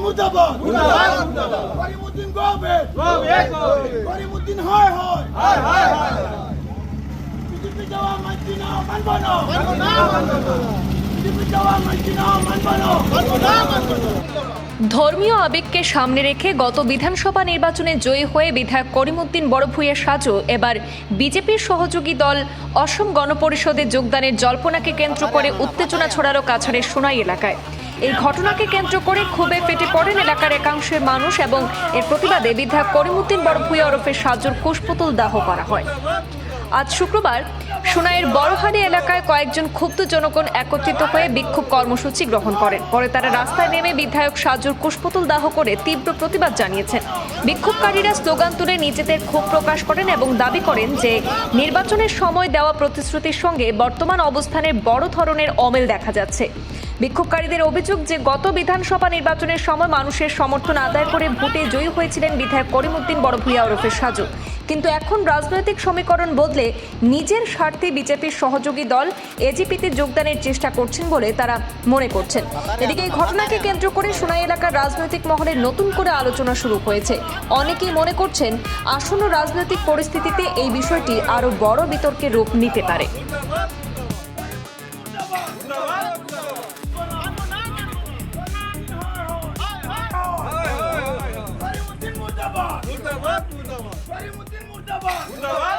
মুর্দাবাদ করিমউদ্দিন গবে করিমউদ্দিন হয় বিজেপি যাওয়া মানছি না মানব না বিজেপি যাওয়া মানছি না মানব না। ধর্মীয় আবেগকে সামনে রেখে গত বিধানসভা নির্বাচনে জয়ী হয়ে বিধায়ক করিমউদ্দিন বড়ভূঁইয়া সাজু এবার বিজেপির সহযোগী দল অসম গণপরিষদে যোগদানের জল্পনাকে কেন্দ্র করে উত্তেজনা ছড়ালো কাছাড়ের সোনাই এলাকায়। এই ঘটনাকে কেন্দ্র করে ক্ষোভে ফেটে পড়েন এলাকার একাংশের মানুষ এবং এর প্রতিবাদে বিধায়ক করিমউদ্দিন বড়ভূঁইয়া ওরফে সাজুর কুশপুতুল দাহ করা হয়। আজ শুক্রবার সোনাইয়ের বড়হাড়ি এলাকায় কয়েকজন ক্ষুব্ধ জনগণ একত্রিত হয়ে বিক্ষোভ কর্মসূচি গ্রহণ করেন। পরে তারা রাস্তায় নেমে বিধায়ক সাজুর কুশপুতুল দাহ করে তীব্র প্রতিবাদ জানিয়েছেন। বিক্ষোভকারীরা স্লোগান তুলে নিজেদের ক্ষোভ প্রকাশ করেন এবং দাবি করেন যে নির্বাচনের সময় দেওয়া প্রতিশ্রুতির সঙ্গে বর্তমান অবস্থানের বড় ধরনের অমিল দেখা যাচ্ছে। বিক্ষোভকারীদের অভিযোগ যে গত বিধানসভা নির্বাচনের সময় মানুষের সমর্থন আদায় করে ভোটে জয়ী হয়েছিলেন বিধায়ক করিমউদ্দিন বড়ভূঁইয়া ওরফে সাজু, কিন্তু এখন রাজনৈতিক সমীকরণ বদলে নিজের স্বার্থে বিজেপির সহযোগী দল এজিপিতে যোগদানের চেষ্টা করছেন বলে তারা মনে করছেন। এদিকে এই ঘটনাকে কেন্দ্র করে সোনাই এলাকার রাজনৈতিক মহলে নতুন করে আলোচনা শুরু হয়েছে। অনেকেই মনে করছেন আসন্ন রাজনৈতিক পরিস্থিতিতে এই বিষয়টি আরো বড় বিতর্কের রূপ নিতে পারে। করিমউদ্দিন মুর্দাবাদ